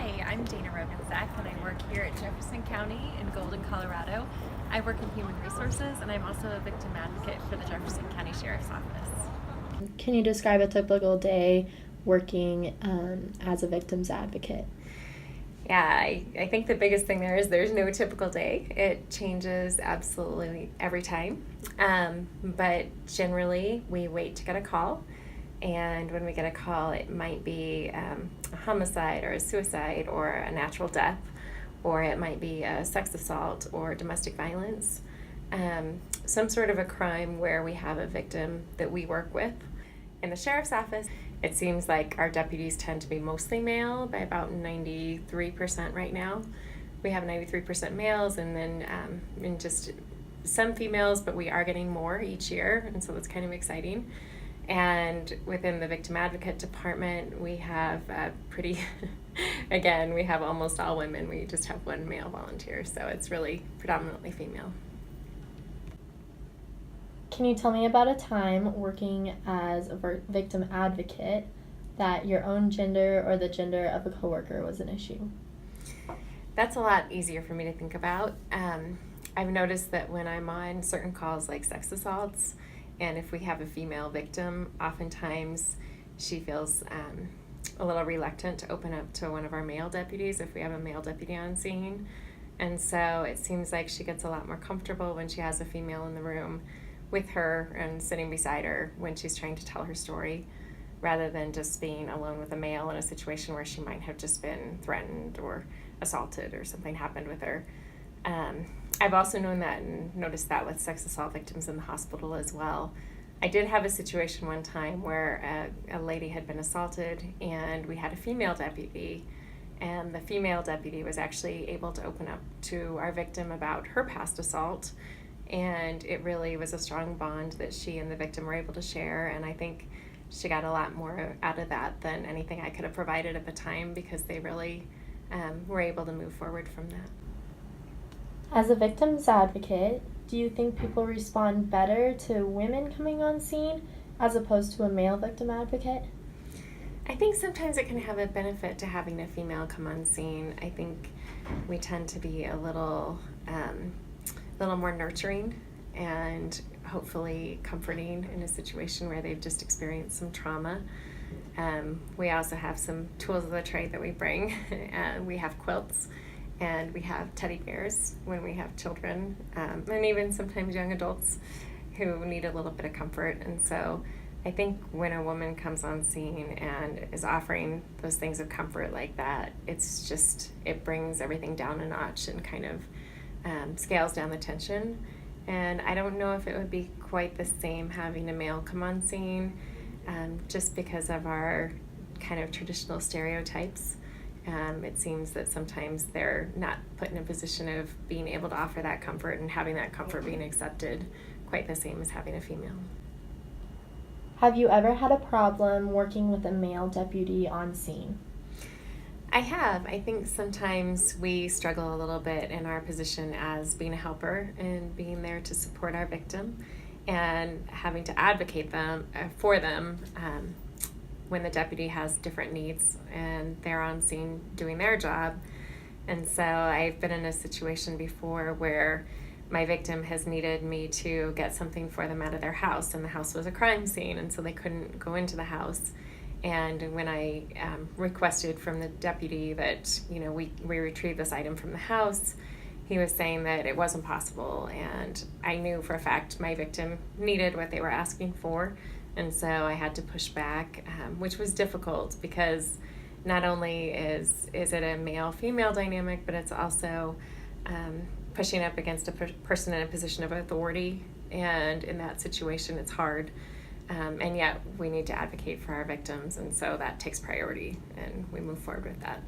Hi, I'm Dana Rogenzak, and I work here at Jefferson County in Golden, Colorado. I work in human resources, and I'm also a victim advocate for the Jefferson County Sheriff's Office. Can you describe a typical day working as a victim's advocate? Yeah, I think the biggest thing there is there's no typical day. It changes absolutely every time. But generally, we wait to get a call. And when we get a call, it might be a homicide or a suicide or a natural death, or it might be a sex assault or domestic violence. Some sort of a crime where we have a victim that we work with. In the sheriff's office, it seems like our deputies tend to be mostly male by about 93% right now. We have 93% males and then and just some females, but we are getting more each year, and so it's kind of exciting. And within the victim advocate department, we have pretty, again, we have almost all women. We just have one male volunteer, so it's really predominantly female. Can you tell me about a time working as a victim advocate that your own gender or the gender of a coworker was an issue? That's a lot easier for me to think about. I've noticed that when I'm on certain calls like sex assaults, and if we have a female victim, oftentimes she feels a little reluctant to open up to one of our male deputies if we have a male deputy on scene. And so it seems like she gets a lot more comfortable when she has a female in the room with her and sitting beside her when she's trying to tell her story, rather than just being alone with a male in a situation where she might have just been threatened or assaulted or something happened with her. I've also known that and noticed that with sex assault victims in the hospital as well. I did have a situation one time where a lady had been assaulted and we had a female deputy, and the female deputy was actually able to open up to our victim about her past assault, and it really was a strong bond that she and the victim were able to share, and I think she got a lot more out of that than anything I could have provided at the time, because they really were able to move forward from that. As a victim's advocate, do you think people respond better to women coming on scene as opposed to a male victim advocate? I think sometimes it can have a benefit to having a female come on scene. I think we tend to be a little more nurturing and hopefully comforting in a situation where they've just experienced some trauma. We also have some tools of the trade that we bring. We have quilts, and we have teddy bears when we have children, and even sometimes young adults who need a little bit of comfort. And so I think when a woman comes on scene and is offering those things of comfort like that, it brings everything down a notch and kind of scales down the tension. And I don't know if it would be quite the same having a male come on scene, just because of our kind of traditional stereotypes. It seems that sometimes they're not put in a position of being able to offer that comfort and having that comfort being accepted quite the same as having a female. Have you ever had a problem working with a male deputy on scene? I have. I think sometimes we struggle a little bit in our position as being a helper and being there to support our victim and having to advocate for them when the deputy has different needs and they're on scene doing their job. And so I've been in a situation before where my victim has needed me to get something for them out of their house, and the house was a crime scene, and so they couldn't go into the house. And when I requested from the deputy that we retrieve this item from the house, he was saying that it wasn't possible, and I knew for a fact my victim needed what they were asking for. And so I had to push back, which was difficult because not only is it a male-female dynamic, but it's also pushing up against a person in a position of authority. And in that situation, it's hard. And yet we need to advocate for our victims. And so that takes priority, and we move forward with that.